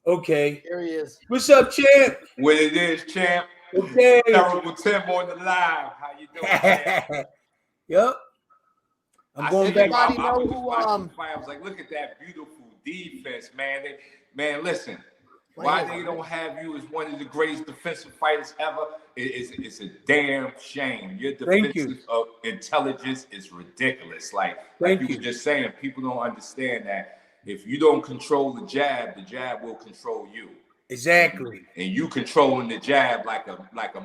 Okay. Here he is. What's up, champ? What it is, champ? Okay. Terrible Tim on the live. How you doing, champ? Yep. I'm going back. I know who, I was like, look at that beautiful defense, man. Man, listen. Why they don't have you as one of the greatest defensive fighters ever? It's a damn shame. Your defensive intelligence is ridiculous. Like you were just saying, people don't understand that if you don't control the jab will control you. Exactly. And you controlling the jab like a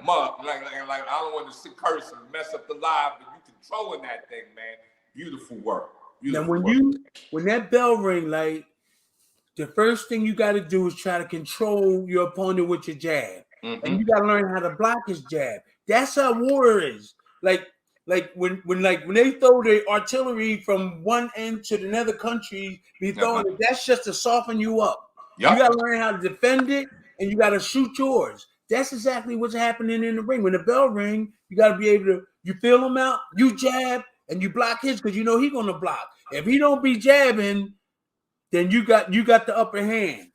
mug. Like I don't want to curse and mess up the live, but you controlling that thing, man. Beautiful work. Now when that bell ring, like, the first thing you got to do is try to control your opponent with your jab. Mm-hmm. And you got to learn how to block his jab. That's how war is. Like when they throw the artillery from one end to another country, that's just to soften you up. Yep. You got to learn how to defend it, and you got to shoot yours. That's exactly what's happening in the ring. When the bell ring, you got to be able to, you feel him out, you jab, and you block his because you know he's going to block. If he don't be jabbing, then you got the upper hand.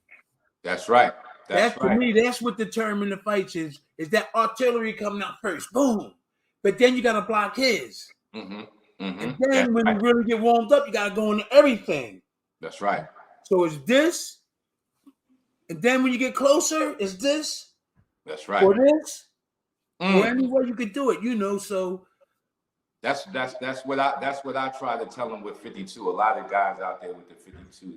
That's right. That's right. To me, that's what determines the fights is that artillery coming out first, boom. But then you got to block his. Mm-hmm. Mm-hmm. And then when you really get warmed up, you got to go into everything. That's right. So it's this, and then when you get closer, it's this. That's right. Or this, or any way you could do it, So that's what I try to tell them with 52. A lot of guys out there with the 52,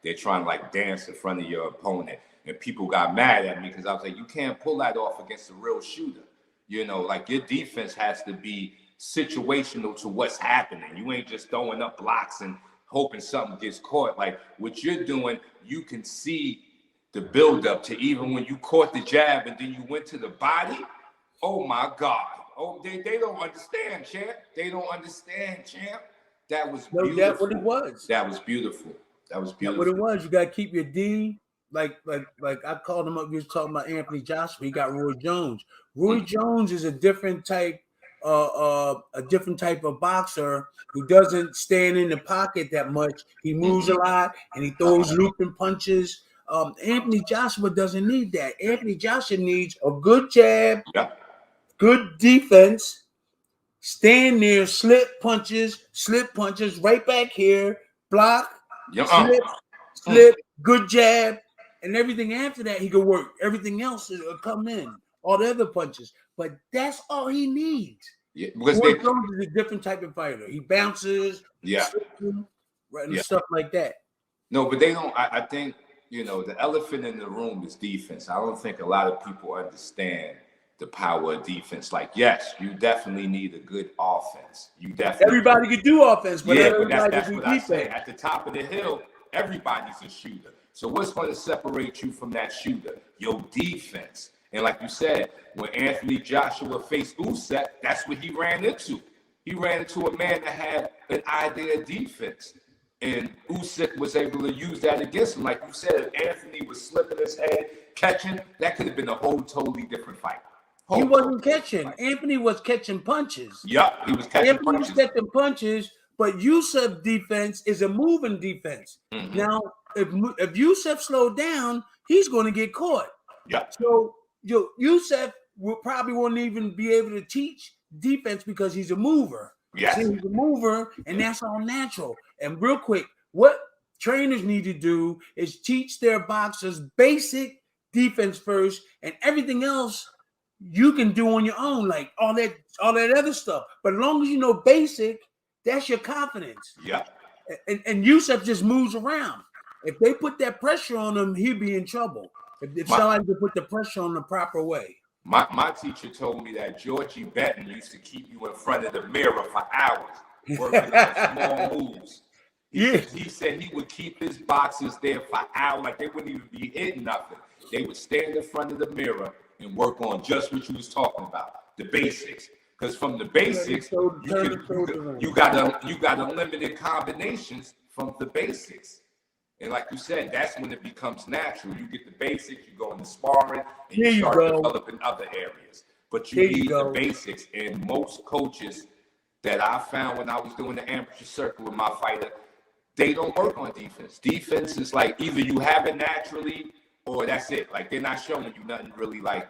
they're trying to dance in front of your opponent, and people got mad at me because I was like, you can't pull that off against a real shooter. Your defense has to be situational to what's happening. You ain't just throwing up blocks and hoping something gets caught. Like what you're doing, you can see the buildup to even when you caught the jab and then you went to the body. Oh my God. Oh, they don't understand, champ. They don't understand, champ. That was beautiful. That's what it was. That was beautiful. That's what it was. You got to keep your D. Like I called him up. We was talking about Anthony Joshua. He got Roy Jones. Roy Jones is a different type of boxer who doesn't stand in the pocket that much. He moves a lot and he throws looping punches. Anthony Joshua doesn't need that. Anthony Joshua needs a good jab. Yeah. Good defense, stand there, slip punches, right back here, block, slip, good jab, and everything after that he can work. Everything else will come in, all the other punches. But that's all he needs. Yeah, because Jones is a different type of fighter. He bounces, and stuff like that. No, but they don't. I think the elephant in the room is defense. I don't think a lot of people understand the power of defense. Like, yes, you definitely need a good offense. Everybody can do offense, but that's what I say. At the top of the hill, everybody's a shooter. So what's going to separate you from that shooter? Your defense. And like you said, when Anthony Joshua faced Usyk, that's what he ran into. He ran into a man that had an idea of defense. And Usyk was able to use that against him. Like you said, if Anthony was slipping his head, catching, that could have been a whole totally different fight. He wasn't catching. Anthony was catching punches. Yep, he was catching punches. Anthony was catching punches, but Yusuf's defense is a moving defense. Mm-hmm. Now, if Yusuf slowed down, he's going to get caught. Yeah. So Yusuf probably won't even be able to teach defense because he's a mover. Yes. See, he's a mover, and that's all natural. And real quick, what trainers need to do is teach their boxers basic defense first, and everything else you can do on your own, like all that other stuff. But as long as you know basic, that's your confidence. Yeah. And Yusuf just moves around. If they put that pressure on him, he'd be in trouble. If somebody could put the pressure on the proper way. My teacher told me that Georgie Benton used to keep you in front of the mirror for hours, working on small moves. He said he would keep his boxers there for hours, like they wouldn't even be hitting nothing. They would stand in front of the mirror and work on just what you was talking about, the basics. Because from the basics, you got unlimited combinations from the basics. And like you said, that's when it becomes natural. You get the basics, you go into sparring, and you start developing other areas. But you need the basics. And most coaches that I found when I was doing the amateur circuit with my fighter, they don't work on defense. Defense is like either you have it naturally or that's it. Like they're not showing you nothing really like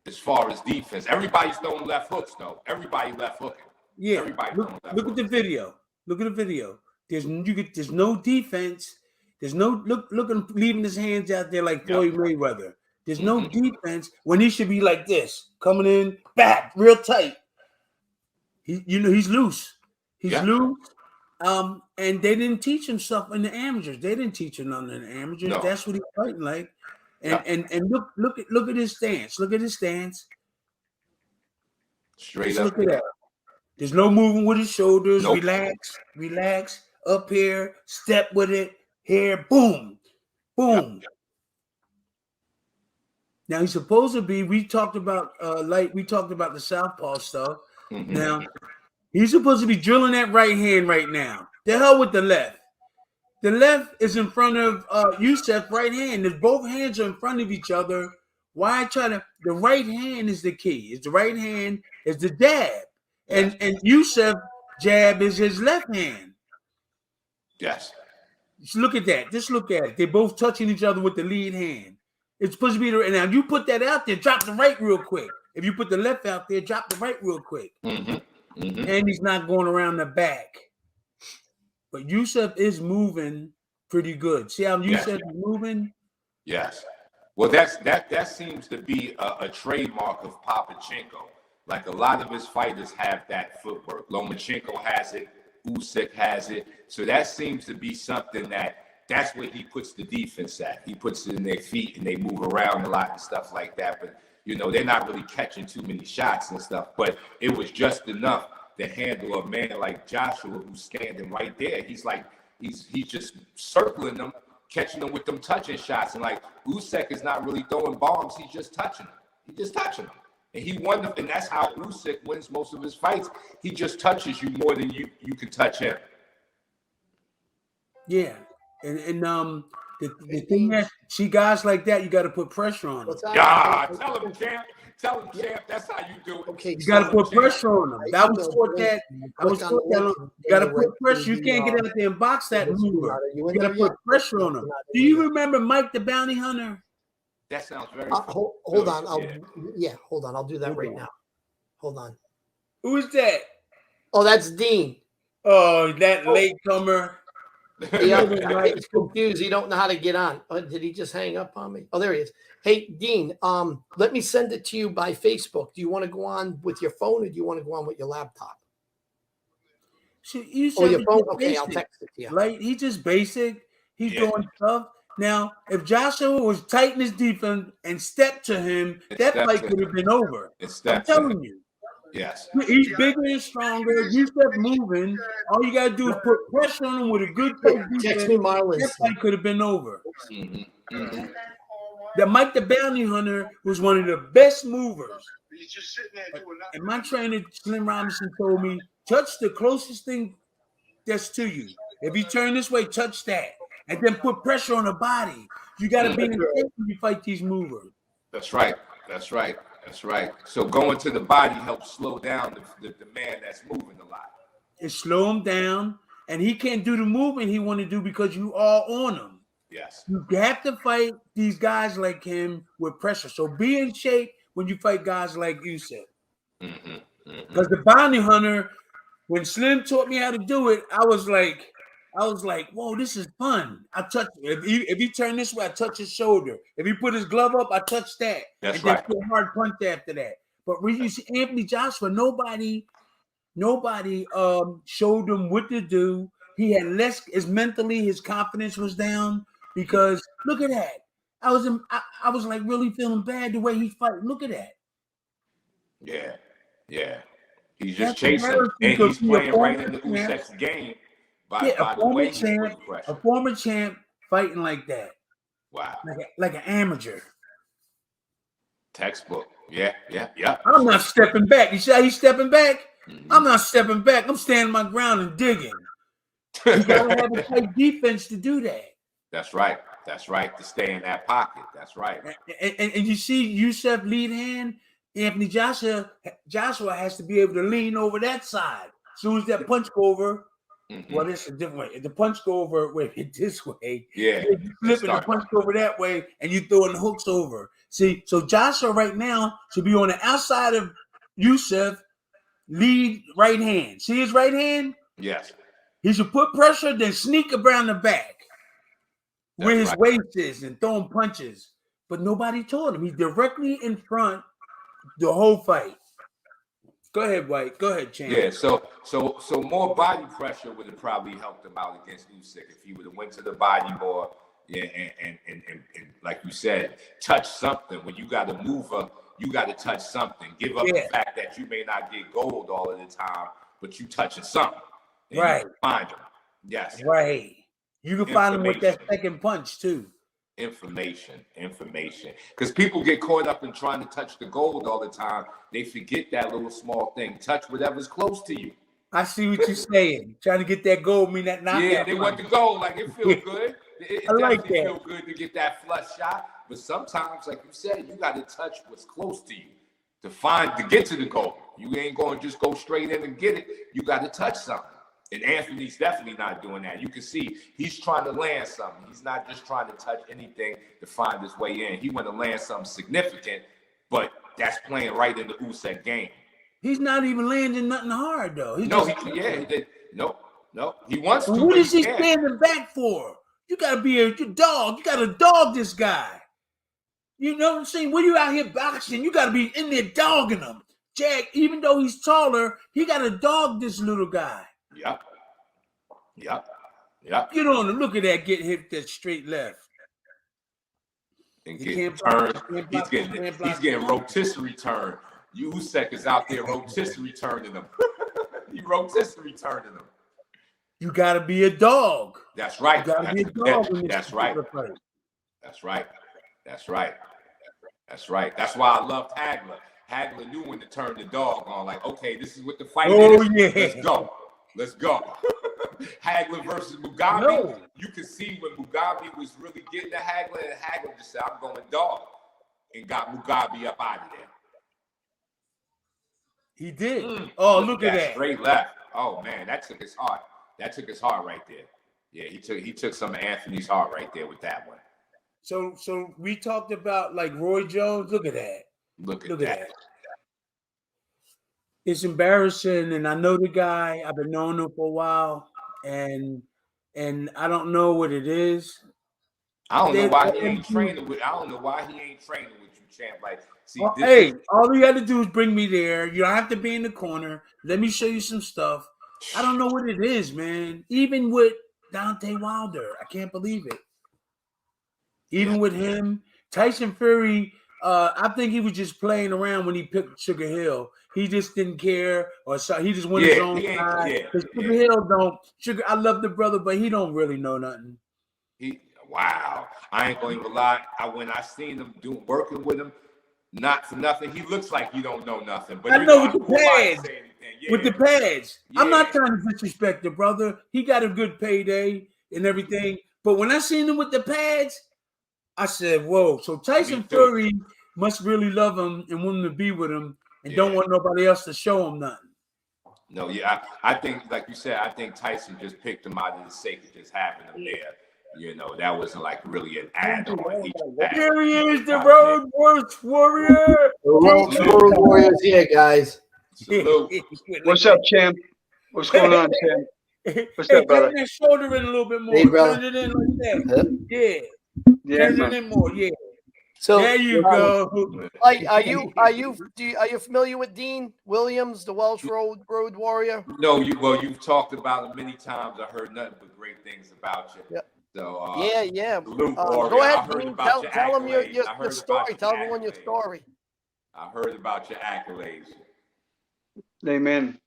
as far as defense. Everybody's throwing left hooks though. Everybody left hooking. Yeah. Everybody Look at the video. Look at the video. There's no defense. There's no look at him leaving his hands out there like Floyd Mayweather. There's no defense when he should be like this, coming in back real tight. He's loose. He's loose. And they didn't teach him stuff in the amateurs. They didn't teach him nothing in the amateurs. No. That's what he's fighting like. And look at his stance. Look at his stance. Straight up. Look at that. There's no moving with his shoulders. Nope. Relax. Up here, step with it. Here, boom. Yep. Now he's supposed to be. We talked about the southpaw stuff. Mm-hmm. Now he's supposed to be drilling that right hand right now. The hell with the left. The left is in front of Youssef's right hand. If both hands are in front of each other, why try to? The right hand is the key. It's the right hand is the jab, and Youssef's jab is his left hand. Yes. Just look at that. Just look at it. They're both touching each other with the lead hand. It's supposed to be the. Now you put that out there. Drop the right real quick. If you put the left out there, drop the right real quick. Mm-hmm. Mm-hmm. And he's not going around the back. But Youssef is moving pretty good. See how Youssef is moving? Yes. Well, that seems to be a trademark of Papachenko. Like a lot of his fighters have that footwork. Lomachenko has it. Usyk has it. So that seems to be something that's where he puts the defense at. He puts it in their feet and they move around a lot and stuff like that. But, they're not really catching too many shots and stuff. But it was just enough to handle a man like Joshua who's standing right there. He's just circling them, catching them with them touching shots. And like Usyk is not really throwing bombs. He's just touching them. And he won them, and that's how Usyk wins most of his fights. He just touches you more than you can touch him. Yeah, and the thing that see guys like that, you got to put pressure on them. Yeah, tell him, champ. That's how you do it. Okay, you got to put pressure on them. I was taught that. You got to put pressure. You can't get out there and box that mover. You got to put pressure on them. Do you remember Mike the Bounty Hunter? That sounds very. Hold on. Hold on. I'll do that right now. Hold on. Who is that? Oh, that's Dean. Oh, that latecomer. Yeah, he's confused. He don't know how to get on. Oh, did he just hang up on me? Oh, there he is. Hey, Dean. Let me send it to you by Facebook. Do you want to go on with your phone, or do you want to go on with your laptop? Your phone. Okay, I'll text it to you. Like he's just basic. He's doing stuff. Now, if Joshua was tight in his defense and stepped to him, that fight could have been over. I'm telling you. Yes. He's bigger and stronger. Youssef moving. All you got to do is put pressure on him with a good defense. Text me, Marlon. That fight could have been over. Mm-hmm. Mm-hmm. That Mike the Bounty Hunter was one of the best movers. And my trainer, Slim Robinson, told me, touch the closest thing that's to you. If you turn this way, touch that. And then put pressure on the body. You got to be in the shape when you fight these movers. That's right. So going to the body helps slow down the man that's moving a lot. It slow him down, and he can't do the movement he want to do because you are on him. Yes. You have to fight these guys like him with pressure. So be in shape when you fight guys like Youssef. Because the Bounty Hunter, when Slim taught me how to do it, I was like, whoa, this is fun. I touch if he turn this way, I touch his shoulder. If he put his glove up, I touch that. That's right. Then put a hard punch after that. But when you see Anthony Joshua, nobody showed him what to do. He had less his confidence was down because look at that. I was like really feeling bad the way he fight. Look at that. Yeah. He's just chasing and he's playing right in the Usyk's game. A former champ fighting like that. Wow. Like an amateur. Textbook. Yeah. I'm not stepping back. You see how he's stepping back? Mm-hmm. I'm not stepping back. I'm standing my ground and digging. You gotta have a tight defense to do that. That's right. To stay in that pocket. That's right. And you see Youssef lead hand, Anthony Joshua has to be able to lean over that side. As soon as that punch go over, Well, this is a different way. If the punch go over this way, Yeah, you flip and the punch go over that way, and you throwing the hooks over. See, so Joshua right now should be on the outside of Yusuf, lead right hand. See his right hand? Yes. He should put pressure, then sneak around the back where his waist is and throwing punches. But nobody told him. He's directly in front the whole fight. Go ahead, White. Go ahead, Champ. Yeah, so more body pressure would have probably helped him out against Usyk if he would have went to the body more. Yeah, and like you said, touch something. When you got a mover, you got to touch something. Give up the fact that you may not get gold all of the time, but you touching something. Right. You find him. Yes. Right. You can find him with that second punch too. Information. Because people get caught up in trying to touch the gold all the time. They forget that little small thing. Touch whatever's close to you. I see what you're saying. Trying to get that gold, mean that knockout. Yeah, they want the gold. Like it feels good. It I like definitely that. feels good to get that flush shot. But sometimes, like you said, you got to touch what's close to you to get to the goal. You ain't going to just go straight in and get it. You got to touch something. And Anthony's definitely not doing that. You can see he's trying to land something. He's not just trying to touch anything to find his way in. He want to land something significant, but that's playing right in the Usyk game. He's not even landing nothing hard though. He did. Nope. He wants to. What is he standing back for? You gotta be a dog. You gotta dog this guy. You know what I'm saying? When you out here boxing, you gotta be in there dogging him. Jack, even though he's taller, he gotta dog this little guy. Yep. Get on him. Look at that. Get hit that straight left. And get turned. He's getting rotisserie turn. Usyk is out there rotisserie turning him. He rotisserie turning him. You gotta be a dog. That's right. You gotta be a dog. That's right. That's right. That's why I loved Hagler. Hagler knew when to turn the dog on. Like, okay, this is what the fight is. Yeah. Let's go. Hagler versus Mugabe. No. You can see when Mugabe was really getting to Hagler, and Hagler just said, I'm going dog, and got Mugabe up out of there. He did. Look at that. Straight left. Oh, man, that took his heart. That took his heart right there. Yeah, he took some of Anthony's heart right there with that one. So we talked about like Roy Jones. Look at that. Look at that. It's embarrassing, and I know the guy. I've been knowing him for a while, and I don't know what it is. I don't know why he ain't training with you, champ. Like, see, all you had to do is bring me there. You don't have to be in the corner. Let me show you some stuff. I don't know what it is, man. Even with Deontay Wilder, I can't believe it. Even with him, Tyson Fury. I think he was just playing around when he picked Sugar Hill. He just didn't care, or so he just went his own side. Sugar Hill don't. I love the brother, but he don't really know nothing. Wow, I ain't going to even lie. When I seen him working with him, not for nothing, he looks like he don't know nothing. But I know with the pads. With the pads, I'm not trying to disrespect the brother. He got a good payday and everything. But when I seen him with the pads, I said, whoa. So Tyson Fury must really love him and want him to be with him and don't want nobody else to show him nothing. No, I think, like you said, I think Tyson just picked him out of the sake of just having him there. You know, that wasn't like really an add-on. Here he is, the Road Warrior. The Road Warrior's here, guys. What's up, champ? What's going on, champ? What's up, brother? Turn that shoulder in a little bit more. Hey, turn it in like that. Yeah. Turn it in more. Yeah. So there you go. Are you familiar with Dean Williams, the Welsh Road Warrior? No, you've talked about him many times. I heard nothing but great things about you. Yep. So yeah. Go ahead, Dean. Tell them your story. Tell everyone your story. I heard about your accolades. Amen.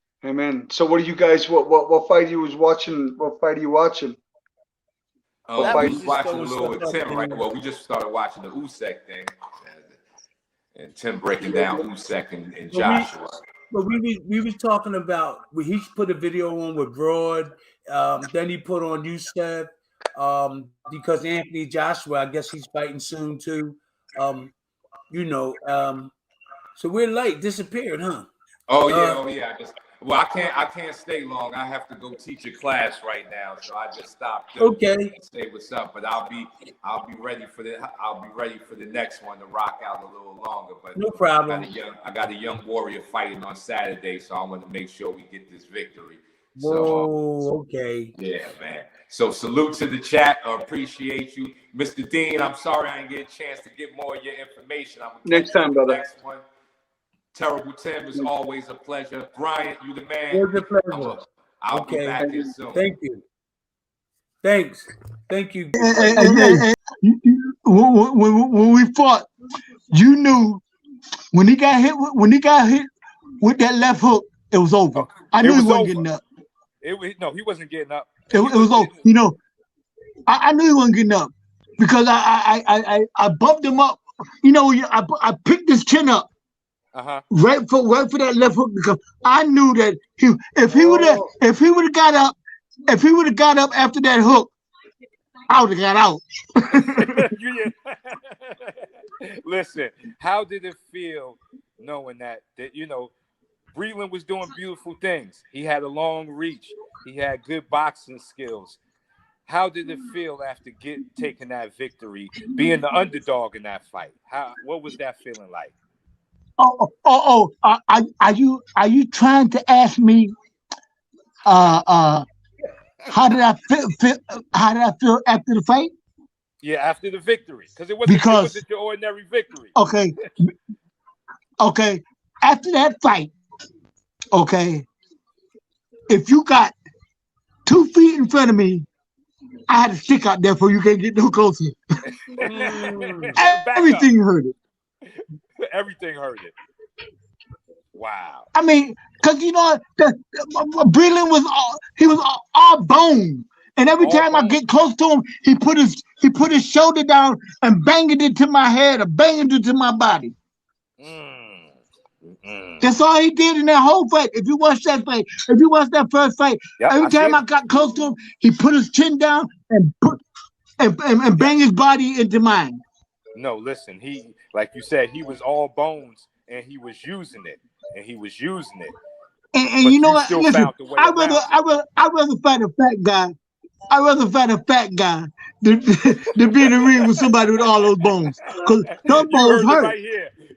So what do you guys? What fight you was watching? What fight are you watching? We was watching a little with Tim, right? Well, we just started watching the Usyk thing, and Tim breaking down Usyk and Joshua. But we was talking about he put a video on with Broad, then he put on Usyk, because Anthony Joshua, I guess he's fighting soon too. So we're disappeared, huh? Oh yeah. Well, I can't stay long. I have to go teach a class right now, so I just stopped. Okay. Say what's up, but I'll be ready for the next one to rock out a little longer. But no problem. I got a young warrior fighting on Saturday, so I want to make sure we get this victory. Whoa, okay. Yeah, man. So salute to the chat. I appreciate you, Mr. Dean. I'm sorry I didn't get a chance to get more of your information. Next time, brother. Next one. Terrible Tim, is always a pleasure. Bryant, you the man. It was a pleasure. I'll be back here soon. Thank you. Thanks. Thank you. When we fought, you knew when he got hit with that left hook, it was over. I knew he wasn't getting up. No, he wasn't getting up. It was over. You know, I knew he wasn't getting up because I bumped him up. You know, I picked his chin up. Right for that left hook, because I knew that if he would have got up after that hook, I would have got out. Listen, how did it feel knowing that you know Breland was doing beautiful things? He had a long reach. He had good boxing skills. How did it feel after taking that victory, being the underdog in that fight? What was that feeling like? Are you trying to ask me how did I feel after the fight? Yeah, after the victory, because it wasn't your ordinary victory. Okay. After that fight, okay, if you got 2 feet in front of me, I had a stick out there for you can't get no closer. Everything hurt it. Everything hurt it. Wow. I mean, because you know, Breland was all bone, and every time I get close to him, he put his shoulder down and banged it to my head or banged it to my body. That's all he did in that whole fight. If you watch that fight, if you watch that first fight, every time I got close to him, he put his chin down and bang his body into mine. No, listen, he, like you said, he was all bones and he was using it. And you know what? Listen, I'd rather fight a fat guy. I'd rather fight a fat guy than be in the ring with somebody with all those bones. Because those bones hurt.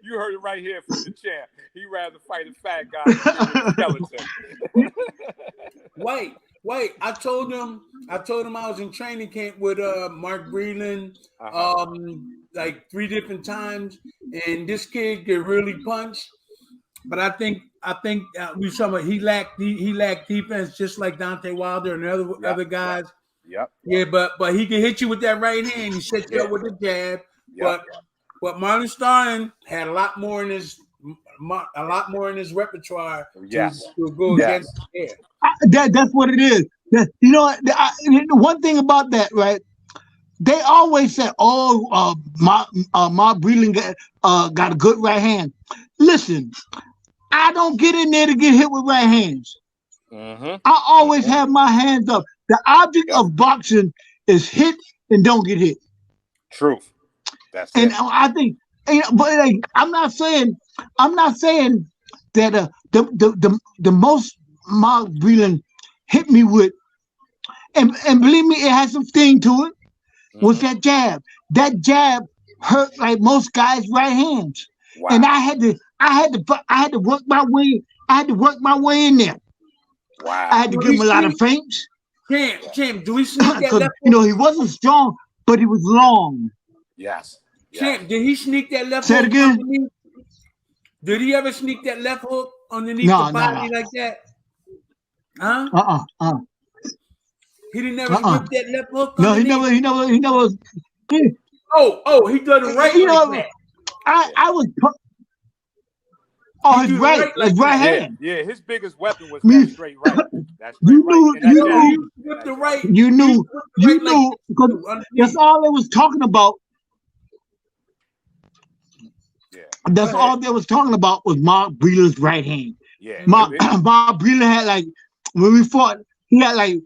You heard it right here from the champ. He'd rather fight a fat guy than a skeleton. Wait. I told him I was in training camp with Mark Breland like 3 different times, and this kid could really punch. But I think we talking about he lacked defense just like Deontay Wilder and other guys. Yep. Yeah, but he can hit you with that right hand. He set you up with the jab. But Marlon Starlon had a lot more in his repertoire to go against. Yeah. That's what it is. You know, one thing about that, right? They always say, Mark Breland got a good right hand. Listen, I don't get in there to get hit with right hands. I always have my hands up. The object of boxing is hit and don't get hit. Truth. That's and it. I think, but like, I'm not saying that the most Mark Breland hit me with, and believe me, it has some sting to it. Was that jab? That jab hurt like most guys' right hands, and I had to work my way. I had to work my way in there. Wow! I had to give him a lot of feints. Champ, do we sneak that left? You know, he wasn't strong, but he was long. Yes. Champ, did he sneak that left hook? Say it again. Underneath? Did he ever sneak that left hook underneath the body like that? Huh? He didn't ever whip that left hook. No, he never. He done it right. You know, I was. Oh, his right hand. Yeah, his biggest weapon was that straight right. That's you right. You knew, because that's all they was talking about. Yeah. That's all they was talking about was Mark Breland's right hand. Yeah. Mark Breland had like, when we fought, he had like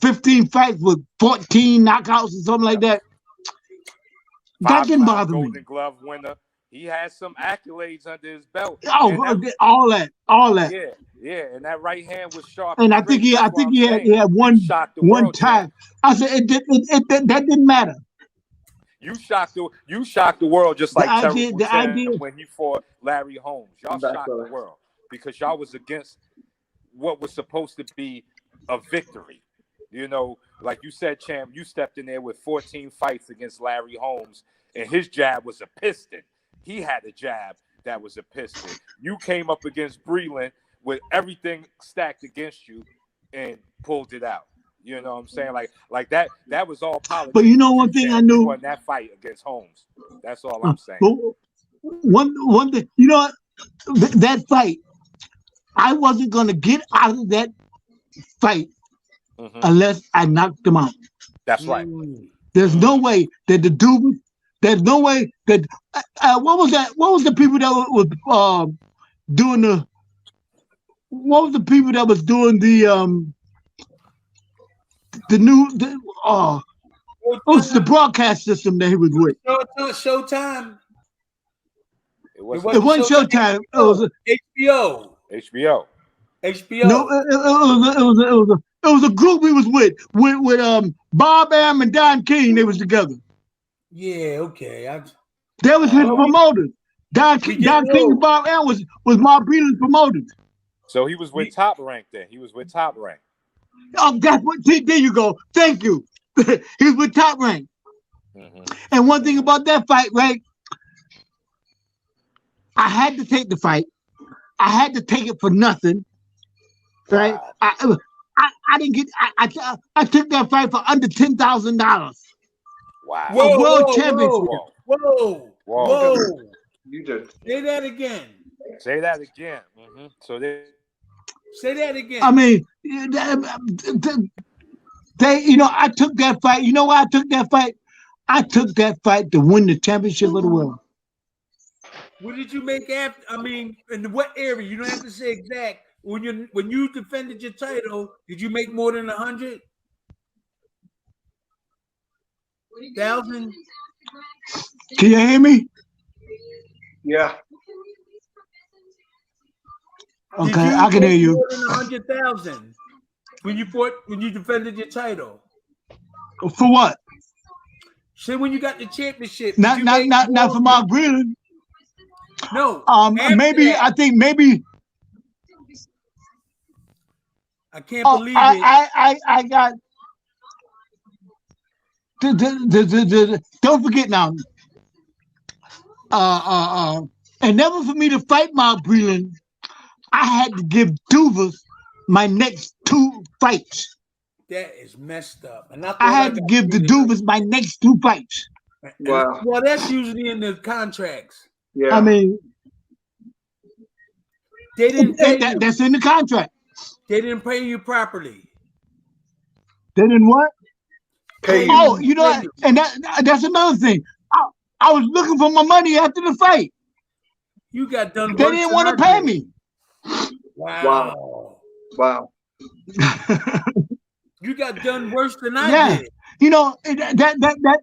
15 fights with 14 knockouts or something like that. That didn't bother me. Golden Glove winner, He has some accolades under his belt. Oh, all that. Yeah, and that right hand was sharp. And I straight. think That's what I'm he saying. had You shocked the one world, time. champ. I said that didn't matter. You shocked the world just like Terrible The Tim idea when he fought Larry Holmes. Y'all shocked the world because y'all was against what was supposed to be a victory. You know, like you said, champ, you stepped in there with 14 fights against Larry Holmes, and his jab was a piston. He had a jab that was a piston. You came up against Breland with everything stacked against you and pulled it out. You know what I'm saying? Like that was all politics. But you know one thing I knew? You won that fight against Holmes. That's all I'm saying. One thing, you know what? That fight, I wasn't gonna get out of that fight unless I knocked him out. That's right. There's no way that the dude. There's no way that. What was that? What was the people that was doing the? What was the people that was doing the new? It was the broadcast system that he was with. Showtime. It wasn't Showtime. It was HBO. No, it was a group we was with Bob Am and Don King. They was together. Yeah, okay. They was his promoters. Don King and Bob Am was Mark Breland's promoters. So he was with Top Rank then. He was with Top Rank. Oh, that's what. There you go. Thank you. He was with Top Rank. And one thing about that fight, right? I had to take the fight. I had to take it for nothing, right? Wow. I didn't get. I took that fight for under $10,000. Wow! A world championship. Whoa! You did. Say that again. Say that again. So say that again. I mean, they, you know, I took that fight. You know why I took that fight? I took that fight to win the championship of the world. What did you make after? I mean, in what area? You don't have to say exact. When you defended your title, did you make more than 100,000? Can you hear me? Yeah. Okay, I can hear you. More than 100,000 when you defended your title. For what? Say when you got the championship. Not for Mark Breland. No. Maybe that, I think maybe. I can't believe it. I got. Don't forget now. And never for me to fight Mark Breland, I had to give Duvas my next 2 fights. That is messed up. And I had to give the Duvas my next 2 fights. Wow. Well, that's usually in the contracts. Yeah. I mean, they didn't pay you. That's in the contract. They didn't pay you properly. They didn't what? Pay you. Oh, you know, and that's another thing. I was looking for my money after the fight. You got done. They didn't want to pay me. Wow. You got done worse than I did. You know that.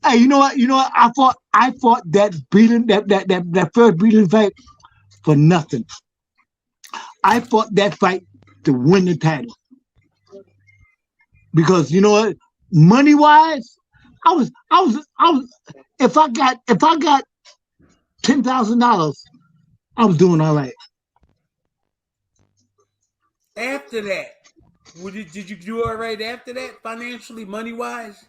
Hey, you know what? I fought that Breland, that first Breland fight for nothing. I fought that fight to win the title because you know what? Money wise, I was. If I got $10,000, I was doing all right. After that, did you do all right after that financially, money wise?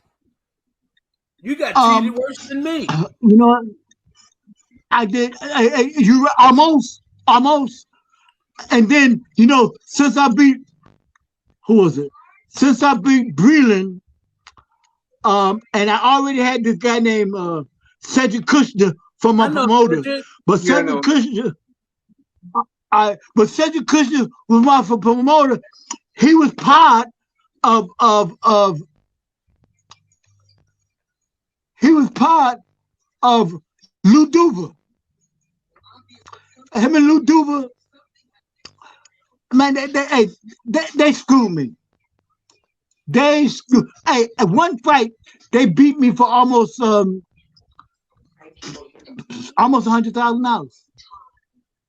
You got treated worse than me. You know what? I did. You almost. And then you know, since I beat Breland, and I already had this guy named Cedric Kushner from my promoter. But Cedric Kushner, Cedric Kushner was my promoter. He was part of Lou Duva. Him and Lou Duva, man, they screwed me. At one fight, they beat me for almost almost $100,000.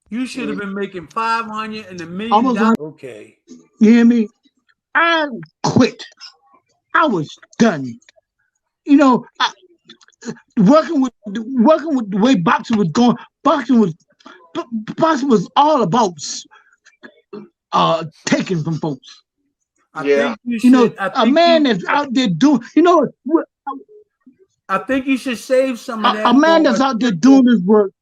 You should have been making 500 and $1 million. Almost Okay. You hear me? I quit. I was done. You know, working with the way boxing was going. Boxing was all about taking from folks. I think you should, You know, a man that's out there doing. You know, I think you should save some of that. a man that's out there doing his work.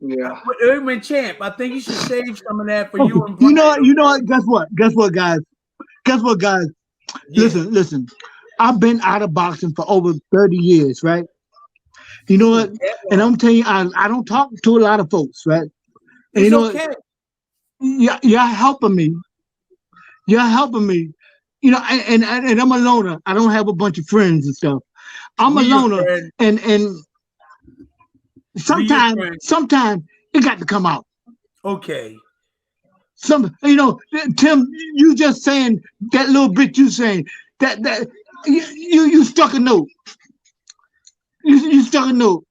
Yeah. Urban Champ, I think you should save some of that for you and You Brian. know what? Guess what, guys? Yeah. Listen. I've been out of boxing for over 30 years, right? You know what? And I'm telling you, I don't talk to a lot of folks, right? And It's you know okay. what? You're helping me. You're helping me. You know, and I'm a loner. I don't have a bunch of friends and stuff. I'm a loner, and sometimes it got to come out. Okay. You know, Tim, you just saying that little bit. You saying that you struck a note. You struck a note.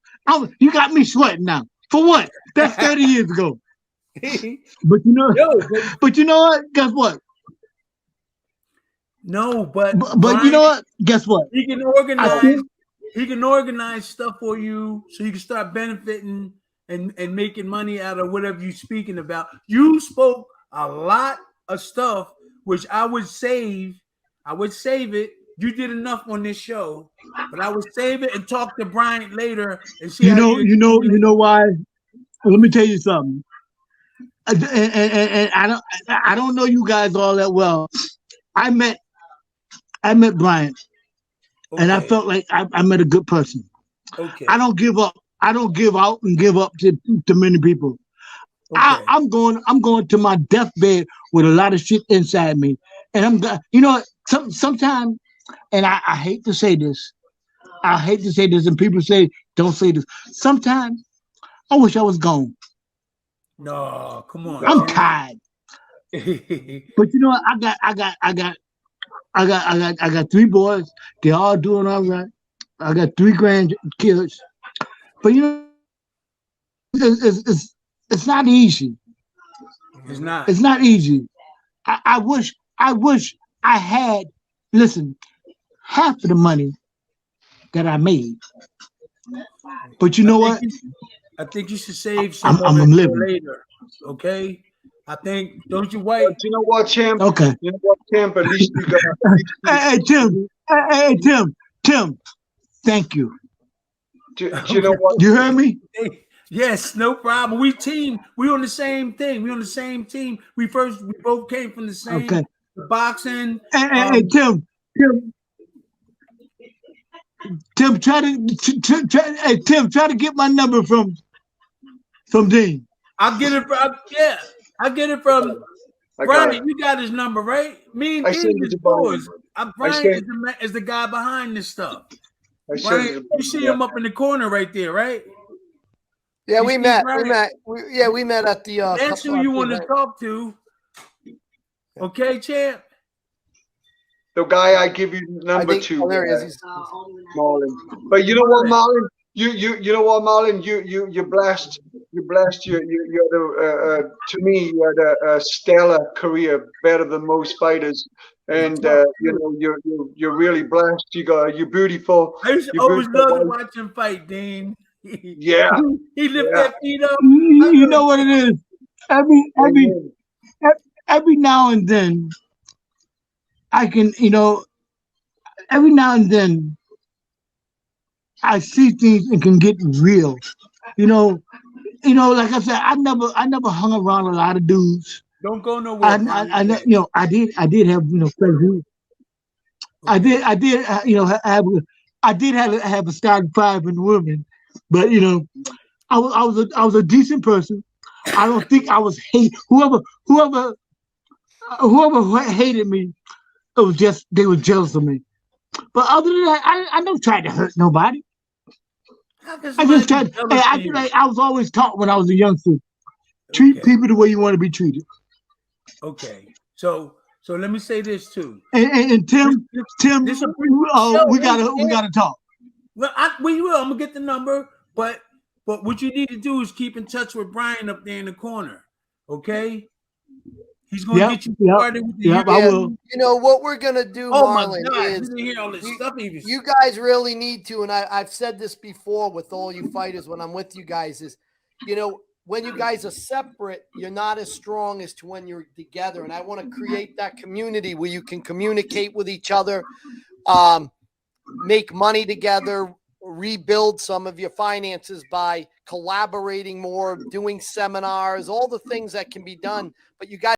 You got me sweating now. For what? That's 30 years ago. But you know, but you know what? Guess what? No, but Brian, you know what? Guess what? He can organize. He can organize stuff for you, so you can start benefiting and making money out of whatever you're speaking about. You spoke a lot of stuff, which I would save. I would save it. You did enough on this show, but I would save it and talk to Brian later and see. You know why? Let me tell you something. And I don't know you guys all that well. I met Brian, and I felt like I met a good person. Okay. I don't give up. I don't give out and give up to many people. Okay. I'm going to my deathbed with a lot of shit inside me, and you know, sometimes, and I hate to say this, and people say don't say this. Sometimes I wish I was gone. No, come on. I'm tired. But you know what? I got 3 boys. They're all doing all right. I got 3 grandkids. But you know, it's not easy. It's not. It's not easy. I wish I had, listen, half of the money that I made. But you know what? I think you should save some I'm of it living. later. Okay? I think, don't you wait? But you know what, champ? Okay. You know what, champ? At least you got. Hey, Tim. Thank you. Do you know what? You heard me? Yes, no problem. We team. We on the same thing. We on the same team. We both came from the same boxing. Hey, Tim, try to get my number from Dean. I'll get it from I get it from Brian. You got his number, right? Me and Dean is boys. Brian is the guy behind this stuff. Brian, you see him up in the corner right there, right? Yeah, we met. We met at the. That's who you want to talk to. Okay, champ. The guy I give you number 2. Oh, there he is. Marlon. But you know what, Marlon? You know what, Marlon? You blessed. You had to me you had a stellar career, better than most fighters, and you know you're really blessed. You're beautiful. I always love to watch him fight, Dean. Yeah, he lift that feet up. You know what it is. Every now and then, I can, you know, every now and then, I see things and can get real. You know, like I said, I never hung around a lot of dudes. Don't go nowhere. I did have, you know, friends. I did have a starting 5 in women, but you know, I was a decent person. I don't think I was hate whoever hated me. It was just they were jealous of me. But other than that, I never tried to hurt nobody. I just tried. I was always taught when I was a youngster, treat people the way you want to be treated. Okay, so let me say this too. And Tim, we gotta talk. Well, we will. I'm gonna get the number, But what you need to do is keep in touch with Brian up there in the corner. Okay? He's gonna get you started with the I will. You know what we're gonna do, Oh my Marlon, God, is you didn't hear all this stuff he was you guys really need to, and I've said this before with all you fighters when I'm with you guys, is, you know, when you guys are separate, you're not as strong as to when you're together. And I want to create that community where you can communicate with each other, make money together, rebuild some of your finances by collaborating more, doing seminars, all the things that can be done. But you guys